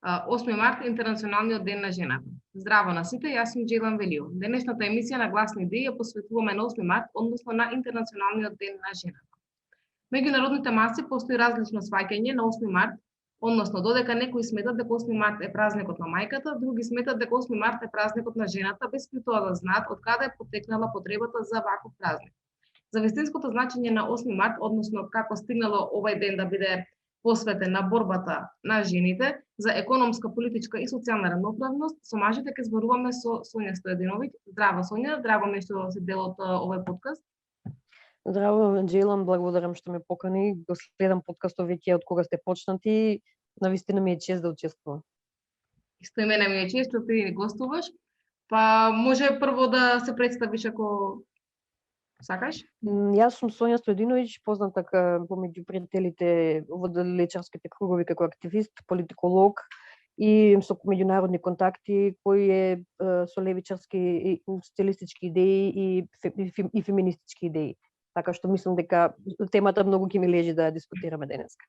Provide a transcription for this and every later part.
8 март е Интернационалниот ден на жената. Здраво на сите, јас сум Джейлан Велио. Денешната емисија на Гласни идеи ја посветуваме на 8 март, односно на Интернационалниот ден на жената. Меѓу народните маси постои различно сваќање на 8 март, односно додека некои сметат дека 8 март е празникот на мајката, други сметат дека 8 март е празникот на жената, без при тоа да знаат од каде е потекнала потребата за ваков празник. За вистинското значење на 8 март, односно како стигнало овој ден да биде посветен на борбата на жените за економска, политичка и социјална равноправност, со мажите ќе зборуваме со Сонја Стојадиновиќ. Здраво, Сонја, драго ми е што си дел од овој подкаст. Здраво, Джейлан, благодарам што ме покани. Го следам подкастот веќе од кога сте почнати. Навистина ми е чест да учествувам. Исто и мене ми е чест што ти гостуваш. Па може прво да се представиш ако сакаш? Јас сум Сонја Стојадиновиќ, позната помеѓу пријателите во лечарските кругови како активист, политиколог и со меѓународни контакти, кој е со левичарски и социјалистички идеи и феминистички идеи. Така што мислам дека темата многу ќе ми лежи да ја дискутираме денеска.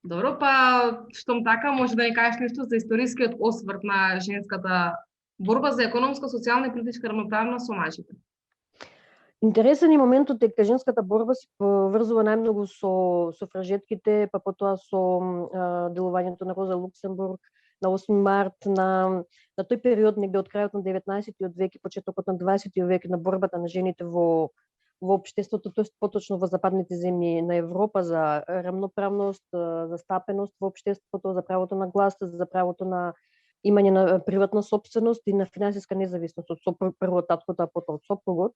Добро, па штом така, може да ни кажеш нешто за историскиот осврт на женската борба за економска, социјална и политичка равноправност со мажите. Интересен е моментот дека женската борба се поврзува најмногу со суфражетките, па потоа со делувањето на Роза Луксембург на 8 март, на тој период негде од крајот на 19-тиот век и почетокот на 20-тиот век на борбата на жените во општеството, тоест поточно во западните земји на Европа за равноправност, за стапеност во општеството, за правото на глас, за правото на имање на приватна сопственост и на финансиска независност од прво таткото, а потоа од сопругот.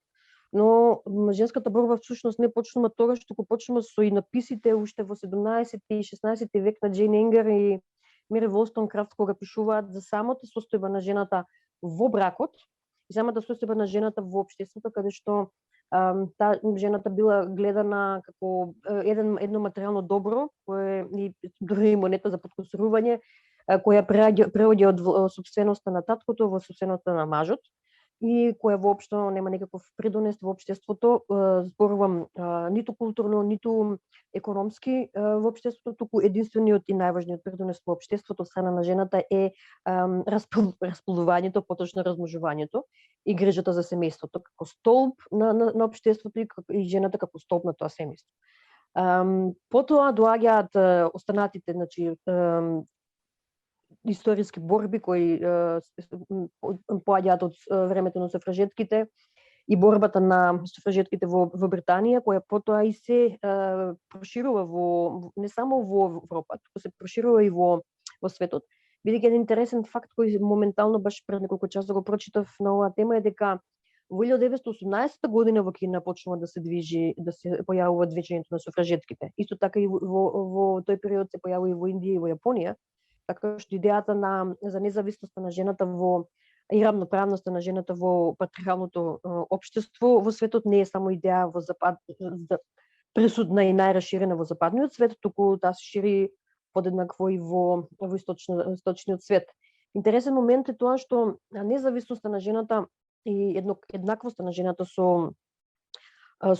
Но женската борба всушност не почнува тогаш, туку почнува со и написите уште во 17 и 16 век на Джейн Енгер и Мери Волстонкрафт, кога пишуваат за самата состојба на жената во бракот и самата состојба на жената во општеството, каде што жената била гледана како едно материјално добро, кое и дури и монета за подкосурување, која преоѓа од собственоста на таткото во собственоста на мажот и која воопшто нема никаков придонес во општеството, зборувам ниту културно, ниту економски во општеството, туку единствениот и најважниот придонес во општеството страна на жената е расплодувањето, поточно размножувањето и грижата за семејството како столб на општеството и жената како столб на тоа семејство. Потоа доаѓаат останатите, значи историски борби кои поаѓаат од времето на суфражетките и борбата на суфражетките во Британија, која потоа и се проширува не само во Европа, туку се проширува и во светот. Бидејќи еден интересен факт кој моментално баш пред неколку часот го прочитав на оваа тема е дека во 1918 година во Кина почнува да се движи, да се појавува движењето на суфражетките. Исто така и во тој период се појавува и во Индија и во Јапонија. Така што идејата за независноста на жената и равноправноста на жената во патриархалното општество во светот не е само идеја присутна и најраширена во западниот свет, туку таа се шири подеднакво и во источниот свет. Интересен момент е тоа што независноста на жената и еднаквоста на жената со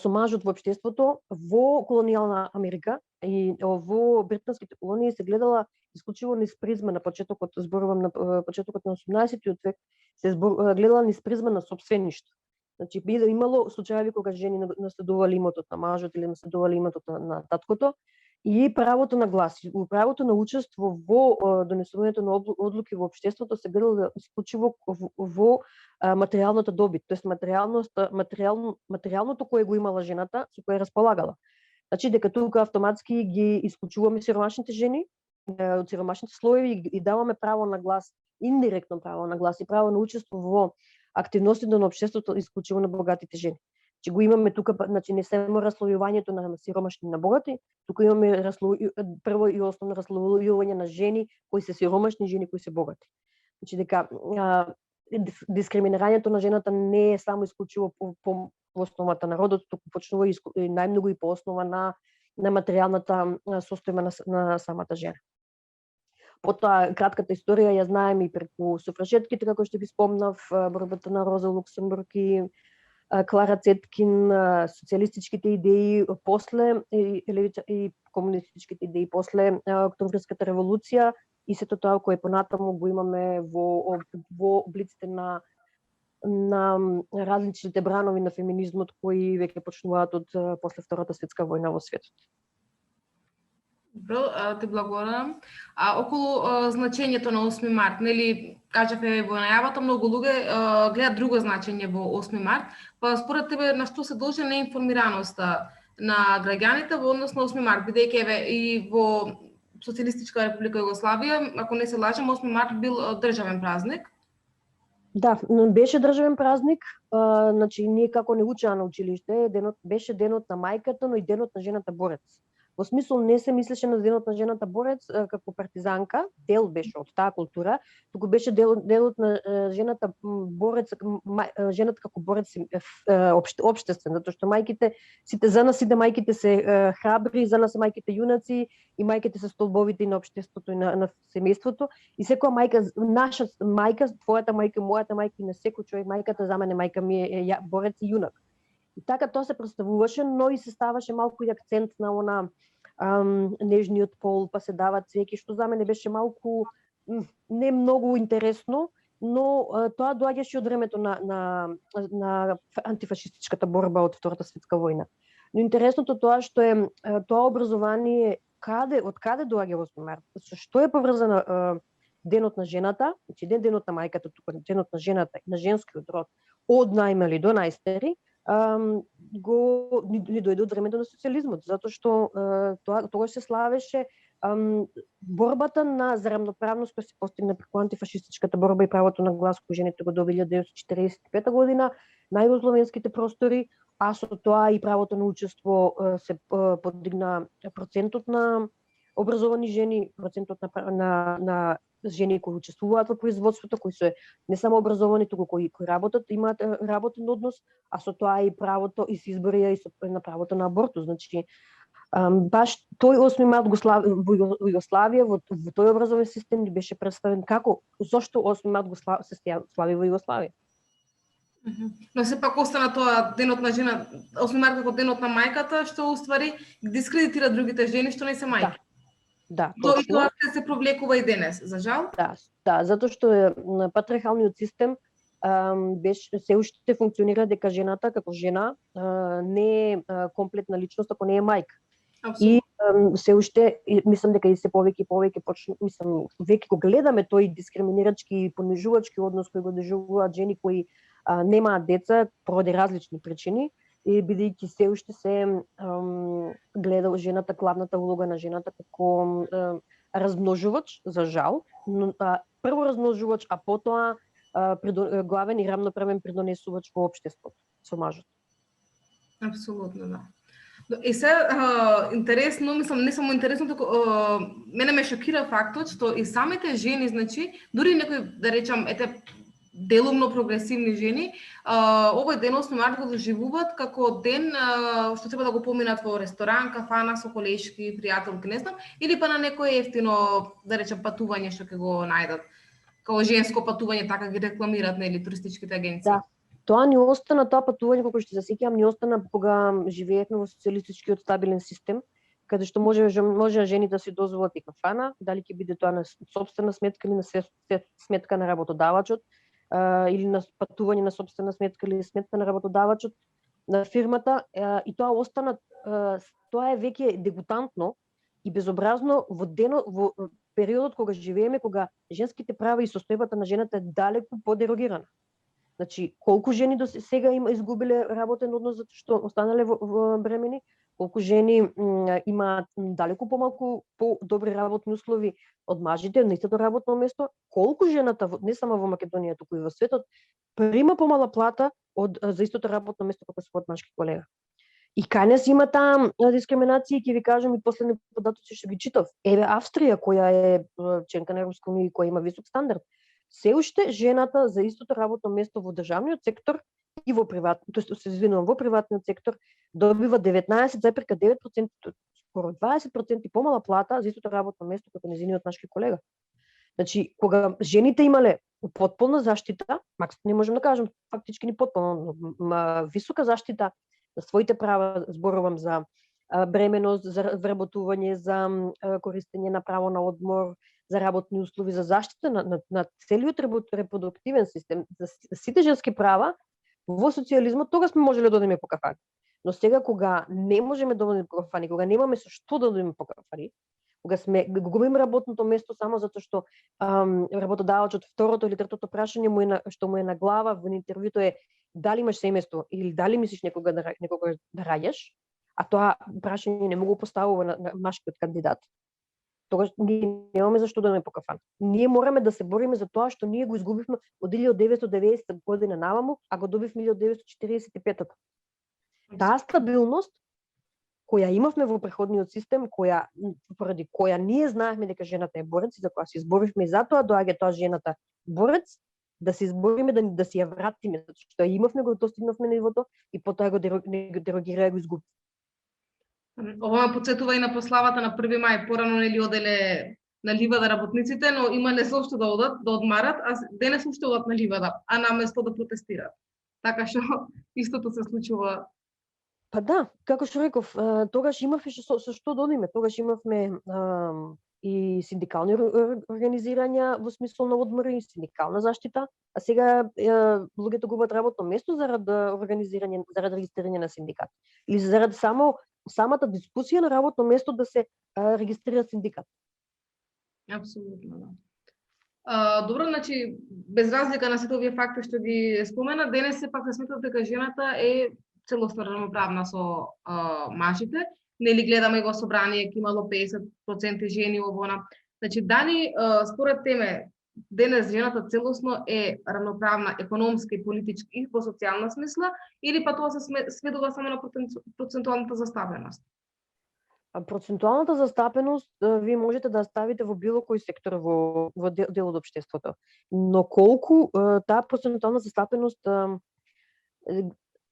мажот во општеството во колонијална Америка и во британските колонии се гледала исклучиво низ призма на почетокот, зборувам на почетокот на 18-тиот век, се гледала низ призма на сопствеништво. Значи имало случаи кога жени наследувале имотот на мажот или наследувале имотот на таткото и правото на глас, правото на учество во донесувањето на одлуки во општеството се гледало исклучиво во материјалната добит, тоест материјалното кое го имала жената, со кое располагала. Значи дека тука автоматски ги исклучуваме сиромашните жени од сиромашните слоеви и даваме право на глас, индиректно право на глас и право на учество во активностите на општеството исклучиво на богатите жени. Че го имаме тука, значи не само раслојувањето на сиромашни на богати, тука имаме прво и основно раслојување на жени кои се сиромашни, жени кои се богати. Значи дека дискриминирањето на жената не е само исклучиво по основата на родот, туку почнува и најмногу и по основа на материјалната состојба на самата жена. Потоа кратката историја ја знаеме и преку суфражетките, како што ги спомнав, борбата на Роза Луксембург и Клара Цеткин, социјалистичките идеи после и комунистичките идеи после Октомврската револуција, и сето тоа кое понатаму го имаме во облиците на различните бранови на феминизмот кои веќе почнуваат од после Втората светска војна во светот. Добро, ти благодарам. Околу значењето на 8 март, нели, кажаве во најавата, многу луѓе гледаат друго значење во 8 март, па според тебе на што се должи неинформираноста на граѓаните во однос на 8 март, бидејќи еве и во Социјалистичка република Југославија, ако не се лажам, 8 март бил државен празник. Да, беше државен празник, значи ние како не учеа на училиште, беше денот на мајката, но и денот на жената борец. Во смисол не се мислеше на денот на жената борец како партизанка, дел беше од таа култура, туку беше делот на жената борец, жената како борец општествен, затоа што мајките за нас сите мајките се храбри, за нас се мајките јунаци и мајките се столбовите и на општеството и на семејството, и секоја мајка, наша мајка, твојата мајка, мојата мајка и на секој човек, мајката за мене мајка ми е борец и јунак. И така тоа се представуваше, но и се ставаше малку и акцент на она нежниот пол, па се дават цвеки, што за мене беше малку не многу интересно, но тоа доаѓаше од времето на антифашистичката борба од Втората светска војна. Но интересното тоа што е тоа образование од каде доаѓа 8 март? Што е поврзано денот на жената, значи денот на мајката, тука денот на жената и на женскиот род, од најмали до најстари, ни дојде од времето на социјализмот, затоа што тогаш се славеше борбата за рамноправност која се постигна преку антифашистичката борба и правото на глас кој жените го добили 1945 година на југословенските простори, а со тоа и правото на учество се подигна процентот на образовани жени, процентот на жени кои учествуваат во производството, кои се не само образовани, туку кои работат, имаат работен однос, а со тоа и правото и се изборија и на правото на абортус. Значи, баш тој 8 март во Југославија, во тој образовен систем ни беше представен како, зошто 8 март се слави во Југославија. Но сепак остана тоа денот на жена, 8 март како денот на мајката, што уствари дискредитира другите жени што не се мајки. Да, точно. Тоа се провлекува и денес, за жал? Да, затоа што патриархалниот систем се уште функционира дека жената како жена не е комплетна личност ако не е мајка. И се уште мислам дека и се повеќе мислам веќе го гледаме тој дискриминирачки и понижувачки однос кој го доживуваат жени кои немаат деца поради различни причини, и бидејќи се уште се гледа жената, главната улога на жената како размножувач, за жал, но прво размножувач, а потоа главен и рамноправен придонесувач во општеството со мажот. Апсолутно, да. И се интересно, мислам, не само интересно, туку мене ме шокира фактот што и самите жени, значи, дури некои, да речам, делумно прогресивни жени, овој ден 8 март го доживуваат како ден што треба да го поминат во ресторан, кафана со колешки, пријателки, не знам, или па на некое ефтино, да речем, патување што ќе го најдат. Како женско патување, така ги рекламираат, нели, туристичките агенции. Да. Тоа ни остана, тоа патување, колку што се сеќавам, ни остана кога живеевме во социјалистичкиот стабилен систем, каде што може жени да си дозволат и кафана, дали ќе биде тоа на сопствена сметка или на сметка на работодавачот, или на патување на сопствена сметка или сметка на работодавачот на фирмата, и тоа остана, тоа е веќе дегутантно и безобразно во периодот кога живееме, кога женските права и состојбата на жената е далеку подерогирана. Значи, колку жени до сега изгубиле работен однос затоа што останале во бремени, колку жени имаат далеку помалку подобри работни услови од мажите на истото работно место, колку жената не само во Македонија, туку и во светот прима помала плата за истото работно место како својот мажки колега. И кај нас има таа дискриминација, ќе ви кажам и последни податоци што ги читав. Еве Австрија, која е членка на Европска унија и која има висок стандард, се уште жената за истото работно место во државниот сектор и во во приватниот сектор добива 19,9%, скоро 20% помала плата за истото работно место како нејзиниот мажки колега. Значи, кога жените имале потполна заштита, не можам да кажам фактички ни потполна, висока заштита на своите права, зборувам за бременост, за вработување, за користење на право на одмор, за работни услови, за заштита на целиот репродуктивен систем, за сите женски права, во социјализмот тогаш сме можеле да одиме по кафани. Но сега кога не можеме да одиме по кафани, кога немаме со што да одиме по кафани, кога го губиме работното место само затоа што работодавачот второто или третото прашање што му е на глава во интервјуто е дали имаш семејство или дали мислиш некога да раѓаш, а тоа прашање не му го поставува на машкиот кандидат. Тогаш ние немаме зашто да не по кафан. Ние мораме да се бориме за тоа што ние го изгубивме од 1990 година наваму, а го добивме 1945. Таа стабилност која имавме во преходниот систем, поради која ние знаевме дека жената е борец и за која се изборивме и затоа доаѓа тоа жената борец, да се избориме да си ја вратиме, затоа што ја имавме, го достигнавме нивото и потоа го дерогира и го изгуби. Ова ме потсетува и на прославата на 1 мај, порано нели оделе на ливада работниците, но имале со што да одат, да одмарат, а денес уште одат на ливада, а наместо да протестираат. Така што истото се случува. Па да, како што реков, тогаш имавме со што да одиме, тогаш имавме и синдикални организирања во смисол на одмор и синдикална заштита, а сега луѓето губат работно место зарад организирање, зарад регистрирање на синдикат. Или зарад самата дискусија на работно место да се регистрира синдикат. Апсолутно, да. Добро, значи, без разлика на сите овие факти што ги спомена, денес сепак се сметат дека жената е целосно равноправна со мажите. Нели гледаме го собрание ке имало 50% жени овона. Значи, дали според теме денес жената целосно е равноправна економска и политички и во социјална смисла, или па тоа се сведува само на процентуалната застапеност? Процентуалната застапеност вие можете да ставите во било кој сектор во дел од општеството. Но колку таа процентуална застапеност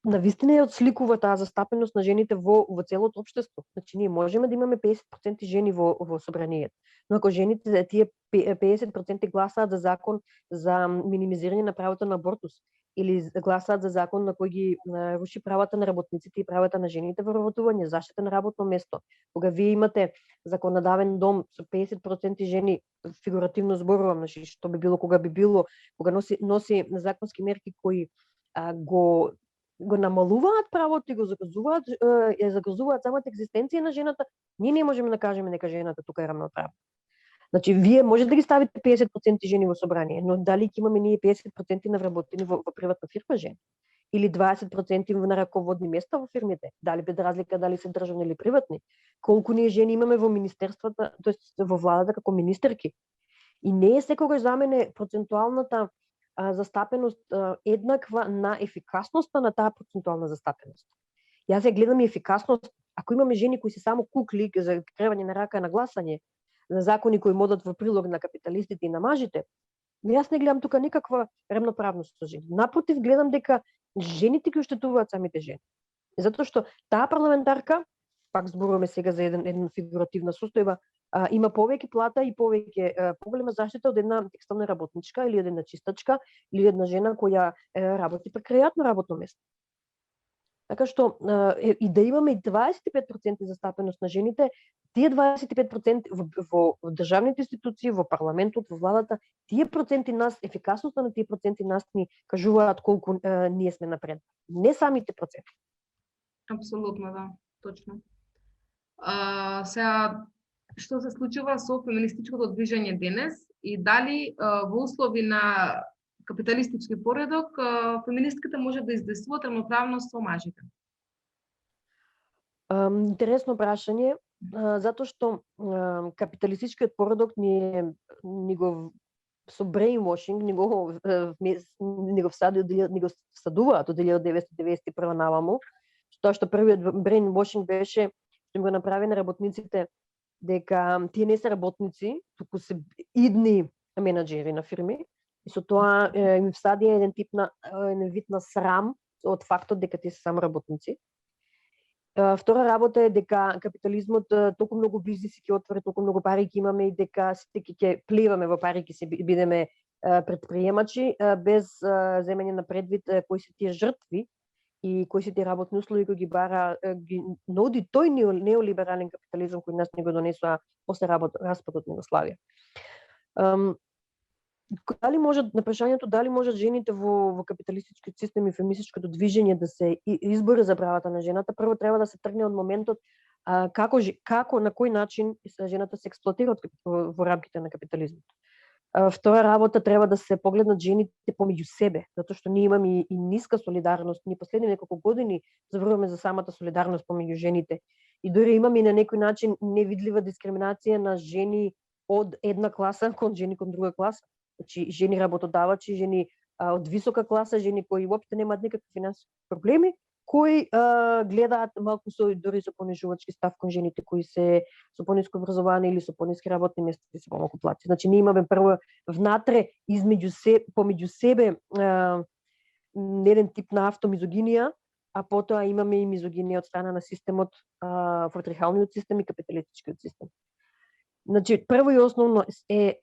навистина ја отсликува таа застапеност на жените во целото општество. Значи ние можеме да имаме 50% жени во собранието. Но ако жените тие 50% гласаат за закон за минимизирање на правото на абортус или гласаат за закон на кој ги руши правата на работниците и правата на жените во работување, заштита на работно место. Кога вие имате законодавен дом со 50% жени, фигуративно зборувам, значи што би било кога носи законски мерки кои го намалуваат правото и го загрозуваат самата екзистенција на жената, ние не можеме да кажеме дека жената тука е равноправна. Значи, вие можете да ги ставите 50% жени во собрание, но дали ќе имаме ние 50% на вработени во приватна фирма жени? Или 20% на раководни места во фирмите? Дали без разлика дали се државни или приватни? Колку ние жени имаме во министерствата, тоест во владата како министерки? И не е секогаш за мене процентуалната застапеност еднаква на ефикасноста на таа процентуална застапеност. Јас ја гледам и ефикасност, ако имаме жени кои се само кукли за кревање на рака на гласање, на закони кои модат во прилог на капиталистите и на мажите, јас не гледам тука никаква равноправност со жени. Напротив, гледам дека жените ги оштетуваат самите жени. Затоа што таа парламентарка, пак зборуваме сега за една фигуративна состојба, има повеќе плата и поголема заштита од една текстилна работничка или од една чистачка или една жена која работи прекрајатно работно место. Така што и да имаме и 25% застапеност на жените, тие 25% во државните институции, во парламентот, во владата, тие проценти нас, ефикасноста на тие проценти нас ни кажуваат колку ние сме напред. Не самите проценти. Апсолутно, да, точно. Сега, што се случува со феминистичкото движење денес и дали во услови на капиталистички поредок феминистките може да издействуваат равноправност со мажите? Интересно прашање, затоа што капиталистичкиот поредок ни го со brainwashing ни го всадуваат од 1991 наваму, тоа што првиот brainwashing беше што им го направи на работниците дека тие не се работници, туку се идни менаџери на фирми. И со тоа им всади еден вид на срам од фактот дека тие се само работници. Втора работа е дека капитализмот толку многу бизниси ќе отвори, толку многу пари ќе имаме и дека сите ќе плеваме во пари, ќе се бидеме предприемачи без земење на предвид кои се тие жртви и кои се тие работни услови кои ги нуди тој неолиберален капитализам кој нас не го донесува после распадот на Југославија. Дали можат, на прашањето дали можат жените во капиталистичкиот систем и феминистичкото движење да се избори за правата на жената, прво треба да се тргне од моментот како на кој начин жената се експлоатира во рамките на капитализмот. Втора работа, треба да се погледнат жените помеѓу себе, затоа што ние имаме и ниска солидарност. Ние последни неколку години зборуваме за самата солидарност помеѓу жените. И дури имаме и на некој начин невидлива дискриминација на жени од една класа кон жени кон друга класа. Значи, жени работодавачи, жени од висока класа, жени кои уопште немаат никакви финансиски проблеми, кои гледаат малку дури со понижувачки став кон жените кои се со пониско образование или со пониски работни места и се помалку плати. Значи, ние имаме прво внатре помеѓу себе еден тип на автомизогинија, а потоа имаме и мизогинија од страна на системот, патриархалниот систем и капиталистичкиот систем. Значи, прво и основно и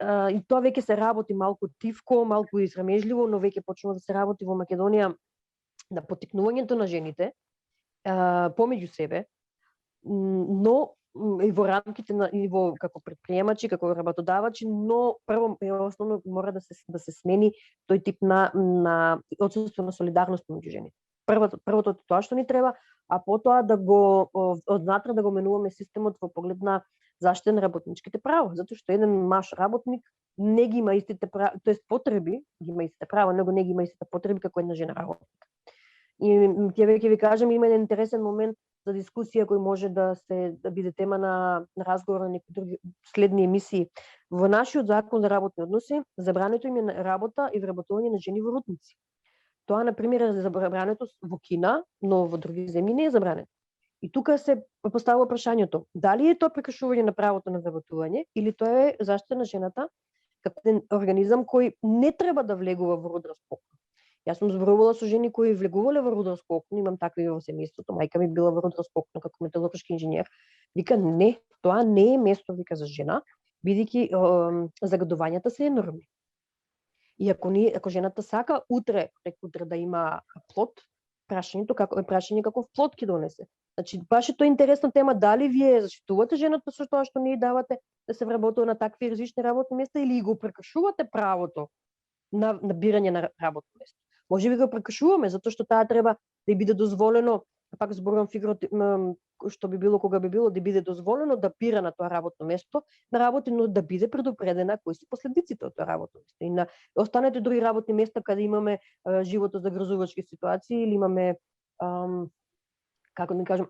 тоа веќе се работи малку тивко, малку израмежливо, но веќе почнува да се работи во Македонија на поттикнувањето на жените помеѓу себе, но и во рамките на и во како предприемачи, како работодавачи, но прво и основно мора да се смени тој тип на отсуство на солидарност помеѓу жените. Првото тоа што ни треба, а потоа да го однатре да го менуваме системот во поглед на заштита на работничките права, затоа што еден маж работник не ги има истите права, тоест потреби, ги има истите права, него не ги има истите потреби како една жена работник. И ќе ви кажам, има еден интересен момент за дискусија кој може да биде тема на разговор на некои други следни емисии. Во нашиот закон за работни односи, забрането им е работа и вработување на жени во рудници. Тоа, на пример, е забрането во Кина, но во други земји не е забрането. И тука се поставува прашањето, дали е тоа прекршување на правото на вработување или тоа е заштита на жената како еден организам кој не треба да влегува во рудар спокон. Јас сум зборувала со жени кои влегувале во рудар спокон, имам такви во семејството, мајка ми била во рудар спокон како металуршки инженер. Вика, не, тоа не е место, вика, за жена, бидејќи загадувањата се енормни. И ако жената сака утре да има плод, прашање каков плод ќе донесе. Значи, баш е тоа интересна тема, дали вие заштитувате жената со тоа што не ја давате да се вработува на такви различни работни места или го прекршувате правото на бирање на работно место. Може би го прекршуваме, затоа што таа треба да биде дозволено, пак зборувам фигуративно, што би било кога би било да биде дозволено да бира на тоа работно место, на работи, но да биде предупредена кои се последиците од тоа работно место. И на останете други работни места каде имаме животозагрозувачки ситуации или имаме како да кажам,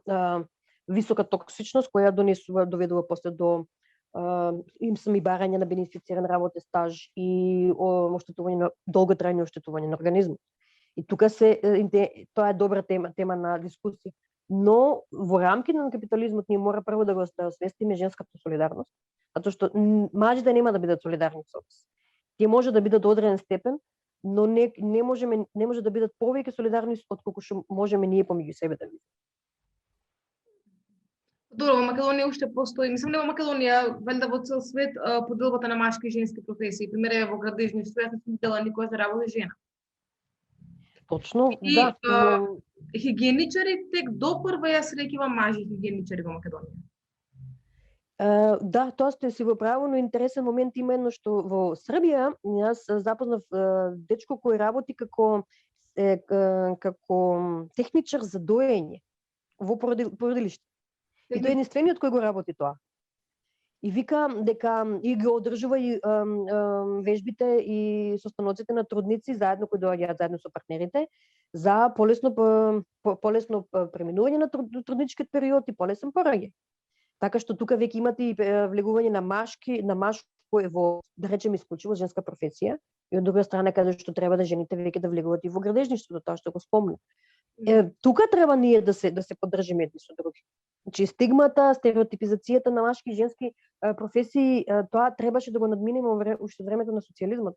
висока токсичност која доведува после до им сами барање на бенефициран работен стаж и оштетување на долготрајно оштетување на организмот. И тука тоа е добра тема на дискусија. Но во рамките на капитализмот ние мора прво да го освестиме женската солидарност, затоа што мажите нема да бидат солидарни со нас. Тие може да бидат до одреден степен, но не може да бидат повеќе солидарни отколку што можеме ние помеѓу себе да бидеме. Добро, во Македонија уште постои, мислам не во Македонија, валјда во цел свет, поделбата на машки и женски професии. Пример во градежништво, јас не сум видела никој да работи жена. Точно, и, да. Хигиеничари тек допрва јас среќувам мажи хигиеничари во Македонија. Да, тоа сте си во право, но интересен момент има едно што во Србија јас запознав дечко кој работи како техничар за доење во породилиште. И тој е единствениот кој го работи тоа. И вика дека и ги одржува и вежбите и состаноците на трудници заедно кои доаѓаат заедно со партнерите за полесно преминување на трудничкиот период и полесен пораѓај. Така што тука веќе имате и влегување на машко е во, да речеме, исклучиво женска професија и од друга страна каде што треба да жените веќе да влегуваат и во градежништвото, тоа што го спомнав. Тука треба ние да се поддржиме едни со други. Значи стигмата, стереотипизацијата на машки и женски професии, тоа требаше да го надминеме уште времето на социјализмот.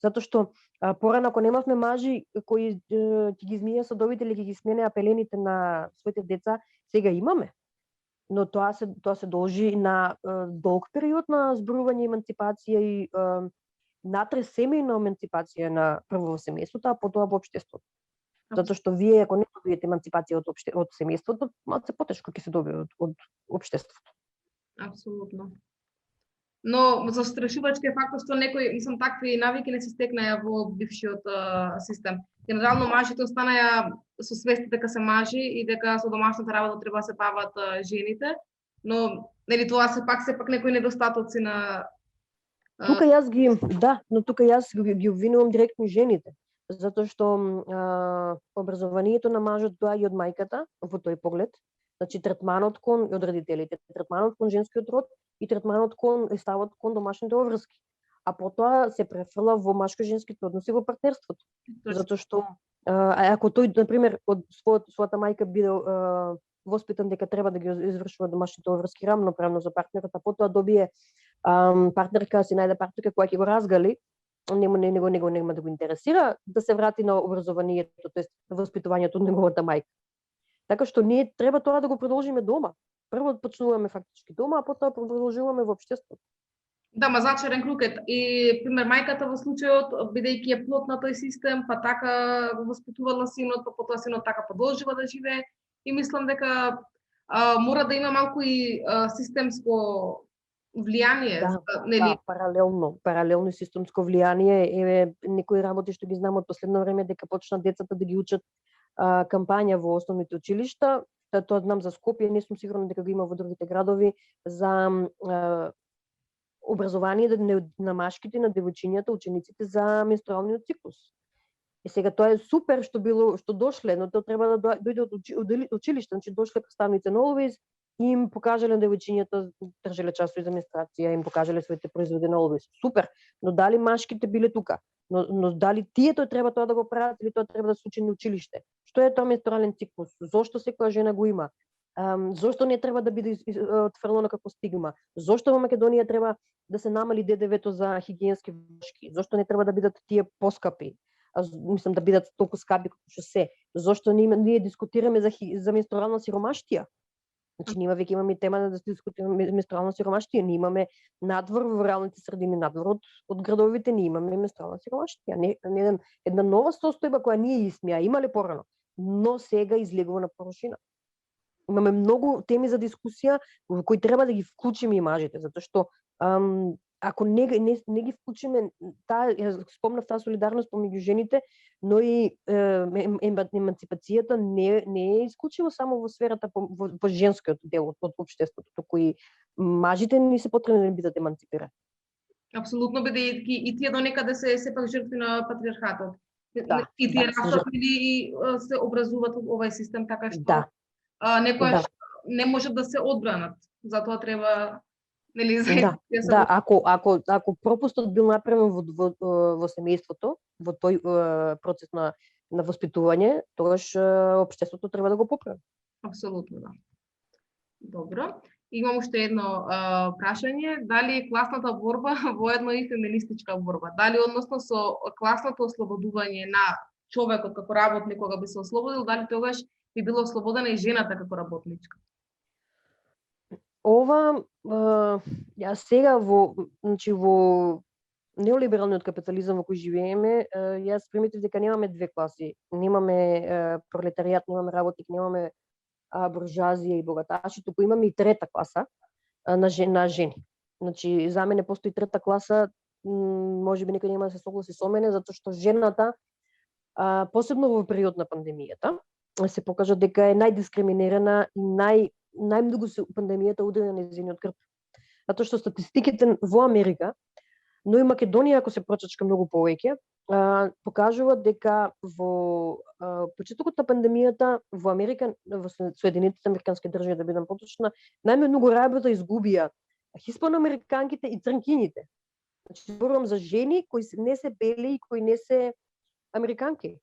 Затоа што порано ако немавме мажи кои ќе ги измија садовите или ќе ги сменеа пелените на своите деца, сега имаме. Но тоа се должи на долг период на зборување еманципација и натре семејна еманципација на прво во семејството, а потоа во општеството. Затоа што вие ако не добиете еманципација од семејството, малку потешко ќе се добие од општеството. Апсолутно. Но застрашувачки е фактот што некои, мислам, такви навики не се стекнаја во бившиот систем. Генерално мажите останаја со свест дека се мажи и дека со домашната работа треба да се бават жените, но нели тоа се пак некои недостатоци на Тука јас ги, да, но тука јас ги обвинувам директно жените, затоа што образованието на мажот доаѓа од мајката во тој поглед, значи третманот кон од родителите, третманот кон женскиот род и третманот кон и ставот кон домашните обврски. А потоа се префрла во машко-женските односи во партнерството. Затоа што ако тој на пример од својата мајка биде воспитан дека треба да ги извршува домашните обврски рамноправно за партнерот, а потоа добие партнерка, си најде партнерка која ќе го разгали, нема да го интересира да се врати на образованието, тоест воспитувањето од неговата мајка. Така што ние треба тоа да го продолжиме дома. Прво почнуваме фактички дома, а потоа продолжуваме во општеството. Да, ма зачарен круг е. И, пример, мајката во случајот, бидејќи е плод на тој систем, па така го воспитувала синот, па потоа синот така продолжува да живее. И мислам дека мора да има малку и системско влијание. Да, нели? Да, паралелно системско влијание. Еве, некои работи што ги знам од последно време дека почнат децата да ги учат кампања во основните училишта. Тоа знам за Скопје, не сум сигурна дека го има во другите градови, за образование на машките, на девојчињата, учениците за менструалниот циклус. И сега тоа е супер што дошле, но тоа треба да дојде од училиште, значи дошле представници на Always и им покажале девојчињата, држале часови за менструација, им покажале своите производи на Always. Супер, но дали машките биле тука? Но дали тие треба тоа да го прават или тоа треба да се учи на училиште? Што е тоа менструален циклус? Зошто секоја жена го има? Зошто не треба да биде отфрлено како стигма? Зошто во Македонија треба да се намали ДДВ-то за хигиенски вошки? Зошто не треба да бидат тие поскапи? Мислам да бидат толку скапи како што се. Зошто ние дискутираме за менструална сиромаштија? Значи, ние веќе имаме тема да дискутираме менструална сиромаштија. Ние имаме надвор во руралните средини, надвор од градовите, ние имаме менструална сиромаштија. Една нова состојба која ние сме ја имале порано, но сега излегува на површина. Имаме многу теми за дискусија во кои треба да ги вклучиме и мажите, затоа што ако не ги вклучиме, спомнав таа солидарност помеѓу жените, но и еманципацијата не е исклучиво само во сферата во женскиот дел од општеството, туку и мажите ни се потребни да бидат еманципирани. Апсолутно, бидејќи и тие донекаде се сепак жртви на патриархатот. Да, и тие растат и се образуваат во овој систем, така што некојаш не можат да се одбранат. Затоа треба нели ако пропустот бил направен во семејството, во тој процес на воспитување, тогаш општеството треба да го поправи. Апсолутно, да. Добро. Имам уште едно прашање. Дали класната борба воедно и феминистичка борба? Дали односно со класното ослободување на човекот како работник кога би се ослободил, дали тогаш би било ослободена и жената како работничка? Ова, ја сега во неолибералниот капитализам во кој живееме, јас приметив дека немаме две класи. Немаме пролетаријат, немаме работник, немаме буржуазија и богаташи, туку имаме и трета класа на жени. Значи, за мене постои трета класа, можеби некој нема да се согласи со мене, затоа што жената, посебно во период на пандемијата, се покажа дека е најдискриминирана и најмногу се пандемијата удари на нејзиниот грб. Затоа што статистиките во Америка, но и Македонија, ако се прочачка многу повеќе, покажуваат дека во почетокот на пандемијата во Америка, во Соединетите американски држави, да бидам поточна, најмногу работа изгубија хиспаноамериканките и црнкините. Значи, зборувам за жени кои не се бели и кои не се американки.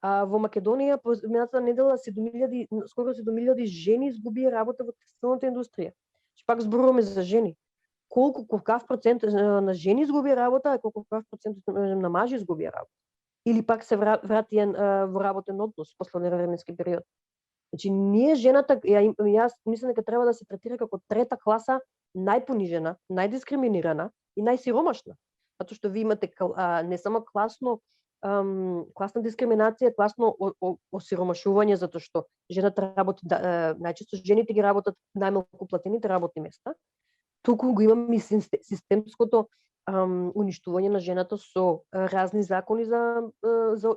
Во Македонија минатата недела скоро 7.000 жени изгубија работа во текстилната индустрија. Пак зборуваме за жени. Колкав процент на жени изгубија работа, а колкав процент на мажи изгубија работа? Или пак се вратија во работен однос после временски период. Значи, ние жената, јас мислам дека треба да се третира како трета класа, најпонижена, најдискриминирана и најсиромашна. Затоа што ви имате не само класна дискриминација, класно осиромашување, затоа што жената работи, најчесто жените ги работат најмалку платените работни места, туку го имаме и системското уништување на жената со разни закони за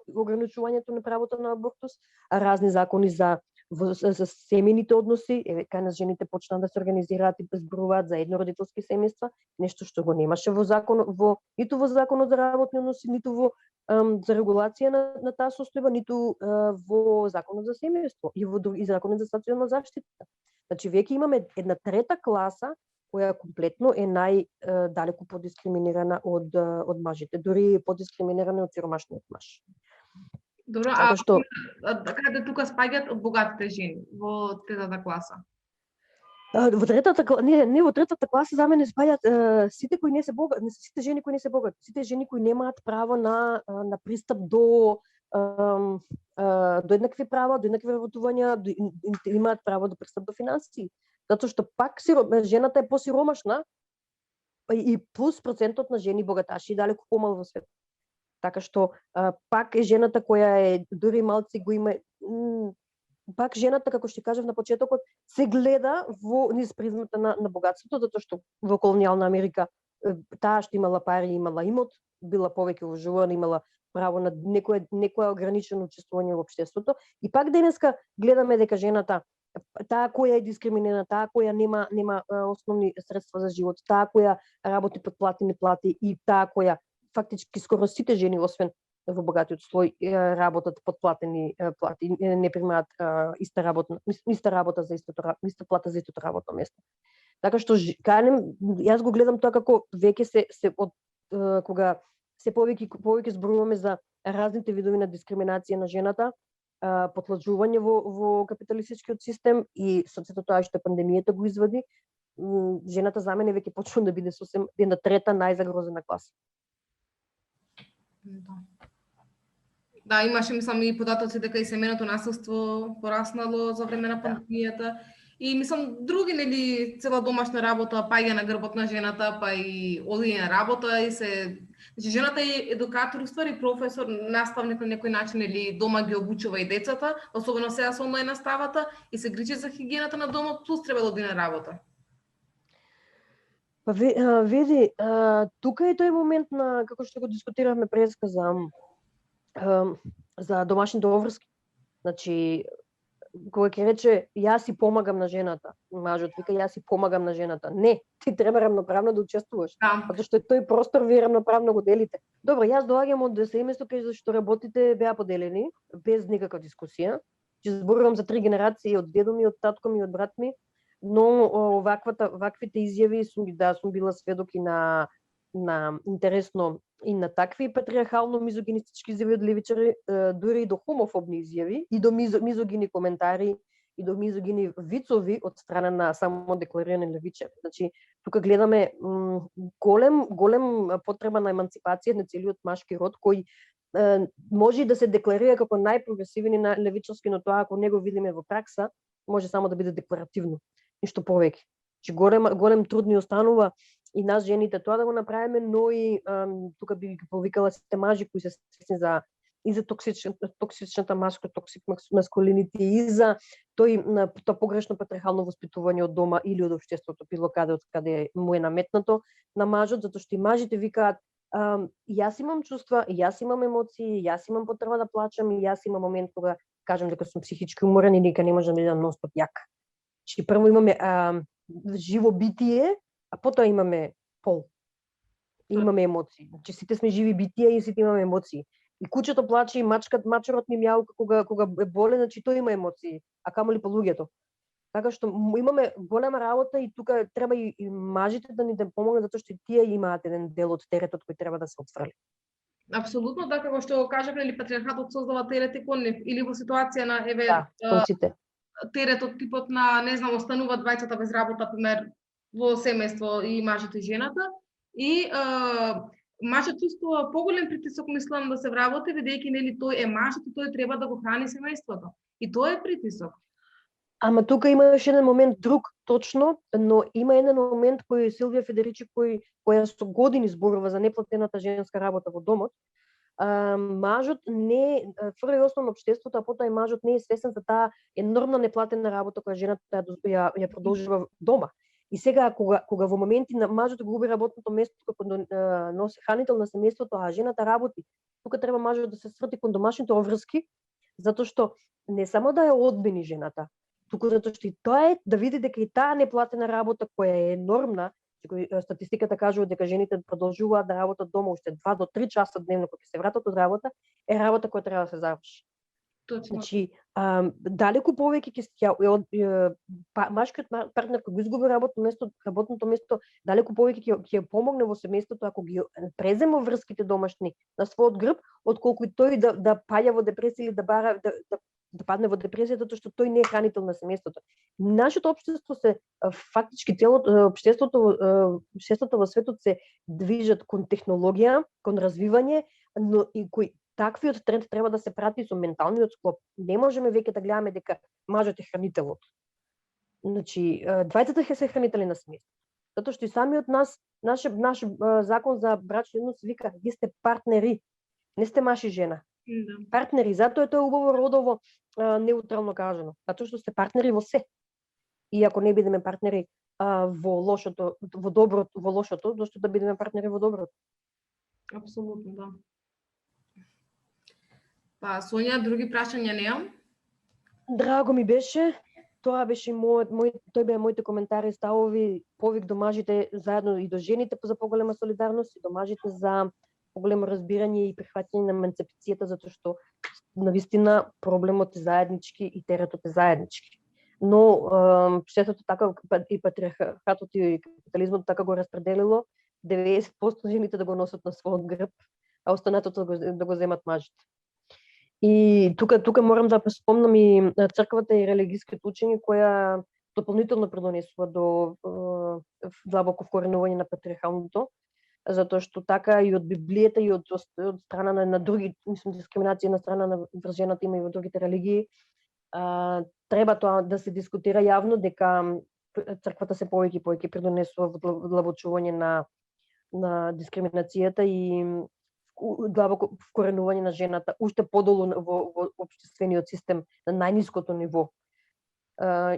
ограничувањето на правото на абортус, разни закони за семејните односи, кај нас жените почнаа да се организираат и зборуваат за еднородителски семејства, нешто што го немаше ниту во законот за работни односи, ниту во за регулација на таа состојба, ниту во законот за семејство и законот за социјална заштита. Значи веќе имаме една трета класа која комплетно е најдалеку подискриминирана од мажите, дури подискриминирана од сиромашниот маж. Добро, Така што каде тука спаѓаат богатите жени во третата класа? Во третата класа за мене спаѓаат сите кои не се богати, сите жени кои не се богати, сите жени кои немаат право на пристап до еднакви права, до еднакви работувања, имаат право до пристап до финансии. Затоа што пак жената е посиромашна и плюс процентот на жени богаташи далеку помал во свет. Така што пак е жената која е дури малци го има пак жената, како што кажав на почетокот, се гледа низ призмата на богатството, затоа што во колонијална Америка таа што имала пари, имала имот, била повеќе уважувана, имала право на некое ограничено учествување во општеството. И пак денеска гледаме дека жената, таа која е дискриминирана, таа која нема основни средства за живот, таа која работи под платени плати и таа која фактички скоро сите жени освен во богатиот слој работат под платени плати, не примаат иста работа за иста плата за истото работно место. Така што јас го гледам тоа како веќе се од кога се повеќе зборуваме за разните видови на дискриминација на жената, подлажување во капиталистичкиот систем и со сето тоа што пандемијата го извади, жената за мене веќе почна да биде сосем една трета најзагрозена класа. Да, имаше, мислам, и податоци дека и семејното насилство пораснало за време на пандемијата. И мислам, други, нели, цела домашна работа паѓа на грбот на жената, па и одиње на работа и се... Значи, жената е едукатор, уствари професор, наставник на некој начин, или дома ги обучува и децата, особено сега со онлайн наставата, и се грижи за хигиената на домот, плюс треба да оди на работа. Па види, тука е тој момент на, како што го дискутиравме преска за домашните обврски. Значи, кога ќе рече јас си помагам на жената, мажот вика јас си помагам на жената. Не, ти треба рамноправно да учествуваш. Затоа што тој простор вие рамноправно го делите. Добро, јас доаѓам од семејство кај зашто работите беа поделени без никаква дискусија. Ќе зборувам за 3 генерации од дедо ми, од татко ми, од брат ми, но ваквите изјави сум била сведок и на интересно и на такви патриархално мизогинистички изјави од левичари, дури и до хомофобни изјави и до мизогини коментари и до мизогини вицови од страна на самодекларирани левичари. Значи, тука гледаме голем потреба на еманципација на целиот машки род кој може да се декларира како најпрогресивни на левичарски, но тоа ако не го видиме во пракса, може само да биде декларативно, ништо повеќе. Значи, голем труд ни останува и нас жените тоа да го направиме, но и тука би ги повикала сите мажи кои се свесни за токсичната маскулините и за тоа погрешно патриархално воспитување од дома или од општеството, било каде му е наметнато на мажот, затоа што и мажите викаат јас имам чувства, јас имам емоции, јас имам потреба да плачам и јас имам момент кога кажам дека сум психички уморен и дека не можам да бидам нон-стоп јак. Значи прво имаме живо битие, а потоа имаме пол. И имаме емоции. Значи сите сме живи битија и сите имаме емоции. И кучето плаче, и мачерот ми мјаука кога е болен, значи тој има емоции, а камоли по луѓето. Така што имаме голема работа и тука треба и мажите да ни помогнат, затоа што и тие имаат еден дел од теретот кој треба да се отфрли. Апсолутно, така како што кажав, или патриархатот создава терет и кон нив, или во ситуација на теретот типот на, не знам, остануваат двајцата без работа, пример, во семејство и мажот и жената, и мажот чувствува поголем притисок, мислам, да се вработи, бидејќи нели тој е мажот и тој треба да го храни семејството. И тоа е притисок. Ама тука има еш еден момент друг, точно, но има еден момент кој Силвија Федеричи која со години зборува за неплатената женска работа во домот. Мажот не фрли основно општеството, а потоа и мажот не е свесен за таа енормна неплатена работа која жената ја продолжува дома. И сега кога во моменти на мажот губи работното место како хранител на семејството, а жената работи, тука треба мажот да се сврти кон домашните обврски, затоа што не само да ја одмени жената, туку затоа што и тоа е да види дека и таа неплатена работа која е енормна, статистиката кажува дека жените продолжуваат да работат дома уште 2 до 3 часа дневно кога се вратат од работа, е работа која треба да се заврши. Точно. Значи, далеку повеќе ќе машкиот партнер кога изгуби работното место, далеку повеќе ќе помогне во семејството ако ги презема врските домашни на својот грб, отколку и тој да паѓа во депресија или да падне во депресија затоа што тој не е хранител на семејството. Нашето општество се фактички целото општеството во светот се движат кон технологија, кон развивање, но и кој таквиот тренд треба да се прати со менталниот склоп. Не можеме веќе да гледаме дека мажот е хранителот. Значи, двајцата се хранители на семејството. Затоа што и самиот наш закон за брачни односи вика, вие сте партнери, не сте маж и жена. Да. Партнери, затоа е тоа убаво родово неутрално кажано, затоа што сте партнери во се. И ако не бидеме партнери во лошото, во доброто, во лошото, зашто да бидеме партнери во доброто? Апсолутно, да. Па, Сонја, други прашања немам? Драго ми беше. Тоа беше тој беа моите коментари и ставови, повик до мажите заедно и до жените за поголема солидарност и до мажите за поголемо разбирање и прихваќање на еманципацијата, затоа што навистина проблемот е заеднички и теретот е заеднички. Но штетото така и патриархатот и капитализмот така го распределило 90% жените да го носат на својот грб, а останатото да го земат мажите. И тука морам да спомнам и црквата и религиските учења која дополнително придонесува до длабоко вкоренување на патриархалното, затоа што така и од Библијата и од страна на други, мислам, дискриминација на страна на жената има и во другите религии, треба тоа да се дискутира јавно дека црквата се повеќе и повеќе придонесува во длабочување на дискриминацијата и длабоко вкоренување на жената уште подолу во општествениот систем на најниското ниво.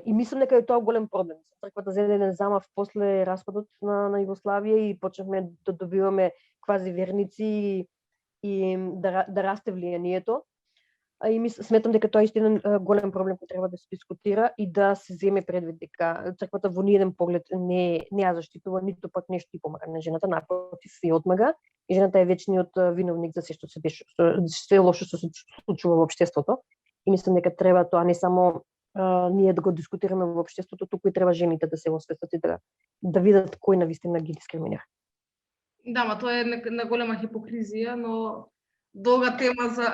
И мислам дека е тоа голем проблем. Црквата зеде еден замав после распадот на Југославија и почнавме да добиваме квази верници и да расте влијанието. И сметам дека тоа е истинен голем проблем кој треба да се дискутира и да се земе предвид дека црквата во ниеден поглед не ја заштитува, ниту пак нешто и помага на жената, напротив и одмага. И жената е вечниот виновник за се што се лошо што се случува во општеството. И мислам дека треба тоа не само ние да го дискутираме во општеството, туку и треба жените да се освестат и да видат кој навистина ги дискриминира. Да, ма тоа е на голема хипокризија, но долга тема за...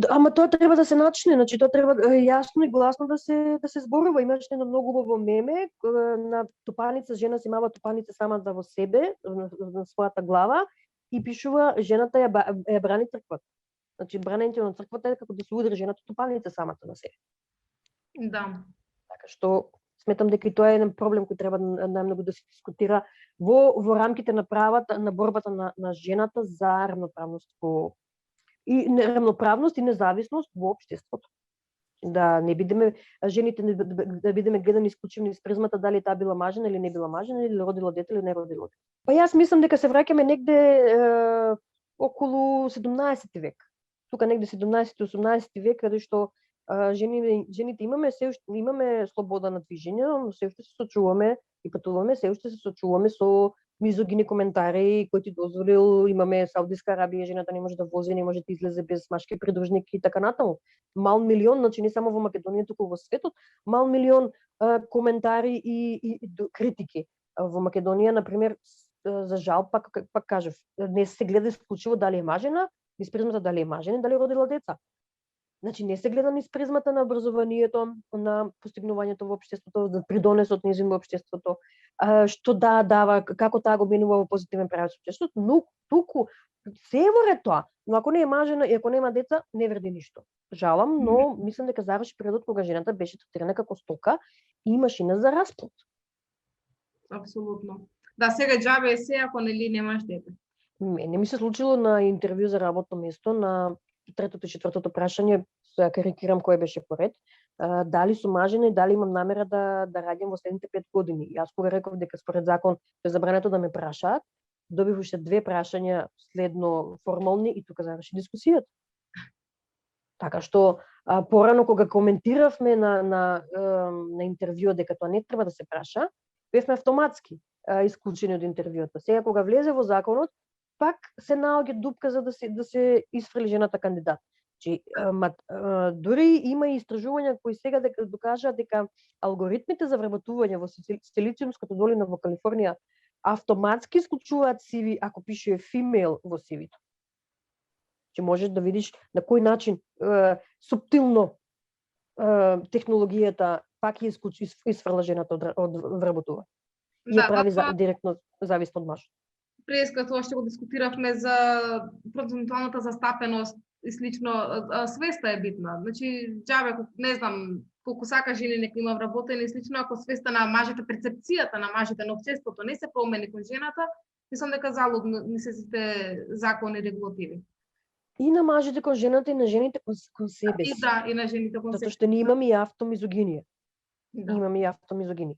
Ама тоа треба да се начне, значи тоа треба јасно и гласно да се зборува. Имаше едно многу убаво меме на топаница, жена си мава топаница самата во себе, на својата глава и пишува жената ја брани црквата. Значи бранењето на црквата е како да се удари жената топаница самата на себе. Да. Така што сметам дека и тоа е еден проблем кој треба најмногу да се дискутира во рамките на правата на борбата на жената за равноправност и неравноправност и независност во општеството. Да не бидеме жените да бидеме гледани исклучивно из призмата дали таа била мажена или не била мажена или родила дете или не родила дете. Па јас мислам дека се враќаме негде околу 17 век. Тука негде 17-18 век каде што жените имаме слобода на движење, но се уште се сочуваме и патуваме, се уште се сочуваме со мизогини коментари кои ти дозволил, имаме Саудиска Арабија, жената не може да вози, не може да излезе без машки придружник и така натаму. Мал милион, значи не само во Македонија, туку во светот, мал милион коментари и критики. Во Македонија, например, за жал, пак кажав, не се гледа исклучиво дали е мажена, низ призмата дали е мажена, дали родила деца. Значи не се гледа низ призмата на образованието, на постигнувањето во општеството, да придонесот низ во општеството, што дава, како таа го менува во позитивен правец општеството, но туку се во ред тоа. Но ако не е мажена и ако нема деца, не вреди ништо. Жалам, но мислам дека заврши периодот кога жената беше третирана како стока и машина за расплод. Апсолутно. Да, сега џабе е се ако нели немаш дете. Мене ми се случило на интервју за работно место на третото и четвртото прашање, ја карикирам кој беше поред, дали сум мажена и дали имам намера да раѓам во следните 5 години. Јас кога реков дека според закон е забрането да ме прашаат, добив уште 2 прашања следно формални и тука заврши дискусијата. Така што порано кога коментиравме на интервју дека тоа не треба да се праша, бевме автоматски исклучени од интервјуата. Сега кога влезе во законот, пак се наоѓа дупка за да се исфрли жената кандидат. Дури има и истражувања кои сега докажаат дека алгоритмите за вработување во Силициумската долина во Калифорнија автоматски исклучуваат CV ако пише female во CV-то. Че можеш да видиш на кој начин суптилно технологијата пак ја исфрла жената од вработување. И ја прави директно зависно од мажот. Преска тоа што го дискутиравме за процентуалната застапеност и слично, свеста е битна. Значи, џабе, не знам, колку сака жени нека има вработени и слично, ако свеста на мажите, перцепцијата на мажите на општеството не се промени кон жената, мислам дека залудно не се сите закони регулативи. И на мажите кон жената и на жените кон себе си. И на жените кон себе. Затоа што ние имаме и автомизогинија. Имаме и автомизогинија.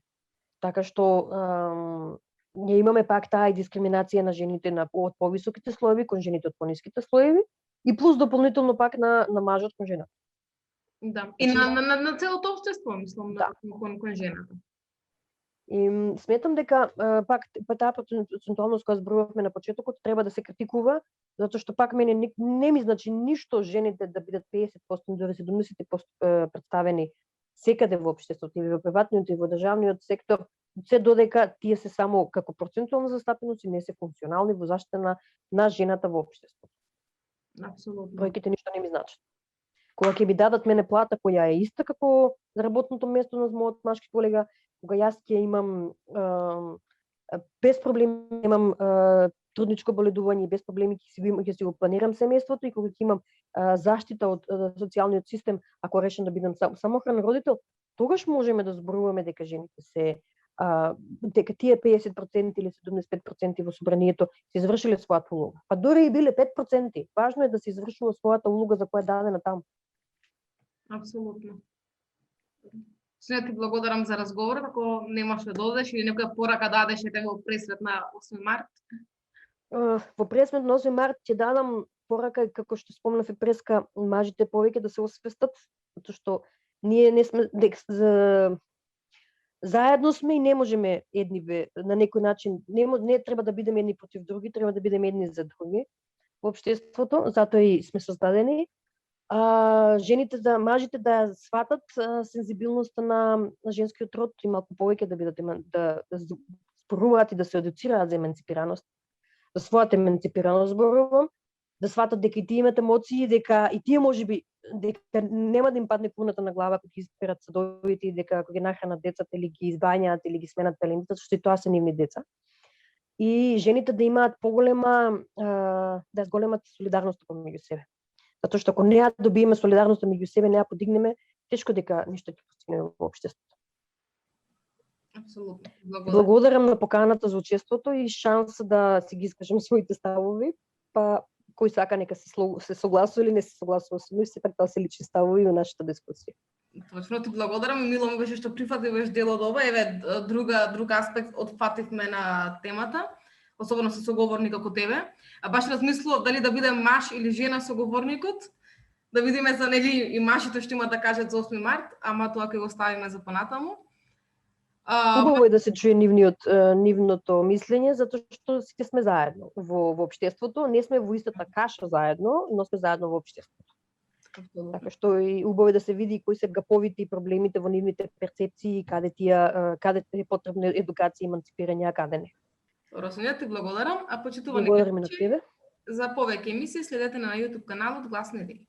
Така што ние имаме пак таа дискриминација на жените од повисоките слоеви кон жените од пониските слоеви и плюс дополнително пак на мажот кон жената. Да. И на целото општество, мислам, кон жената. И сметам дека пак таа процентуалност која зборувавме на почетокот треба да се критикува, затоа што пак мене не ми значи ништо жените да бидат 50%, дури 70% представени секаде во општеството, и во приватниот и во државниот сектор, се додека тие се само како процентуална застапеност и не се функционални во заштита на жената во општеството. Апсолутно. Бројките ништо не ми значат. Кога ќе ми дадат мене плата која е иста како за работното место на мојот машки колега, кога јас ќе имам без проблеми имам трудничко боледување и без проблеми ќе си го планирам семејството, и кога ќе имам заштита од социјалниот систем, ако решам да бидам самохран родител, тогаш можеме да зборуваме дека жените се дека тие 50% или 75% во собранието се извршиле својата улога. Па дури и биле 5%, важно е да се извршува својата улога за која е дадена таму. Апсолутно. Сина, ти благодарам за разговорот. Ако немаш да додадеш или некоја порака дадеш во пресвет на 8 март? Во пресвет на 8 март ќе дадам порака, како што спомнав и преска, мажите повеќе да се освестат, затоа што ние не сме заедно сме и не можеме едни на некој начин, не треба да бидеме едни против други, треба да бидеме едни за други во општеството, затоа и сме создадени. Жените, мажите да сватат сензибилноста на женскиот род и малку повеќе да бидат да зборуваат и да се едуцираат за еманципираност, за својата еманципираност зборувам, да сватат дека и тие имаат емоции, дека и тие можеби дека нема да им падне куната на глава кога ги изберат садовите и дека кога ги нахранат децата или ги избањаат или ги сменат пелените, што и тоа се нивни деца. И жените да имаат поголема да зголемат солидарност помеѓу себе. Затоа што ако не ја добиеме солидарност меѓу себе, не ја подигнеме, тешко дека ништо ќе постигнеме во општеството. Апсолутно. Благодарам на поканата за учеството и шанса да си ги искажам своите ставови, па кој сака нека се согласува или не се согласува со нив, сепак тоа се лични ставови во нашата дискусија. Точно, ти благодарам и мило ми беше што прифативаш дел од ова. Еве друг аспект отфативме на темата, особено со соговорник како тебе. Баш размислував дали да бидем маж или жена соговорникот, да видиме за нели и мажите што има да кажат за 8 март, ама тоа ќе го ставиме за понатаму. Убаво е да се чуе нивното мислење, затоа што сите сме заедно во општеството, не сме во истата каша заедно, но сме заедно во општеството. Така што и убаво е да се види кои се гаповите и проблемите во нивните перцепции, каде е потребна едукација и еманципирање, а каде не. Росонја, ти благодарам, а почитувани на тебе. За повеќе емисии следете на YouTube каналот Гласни идеи.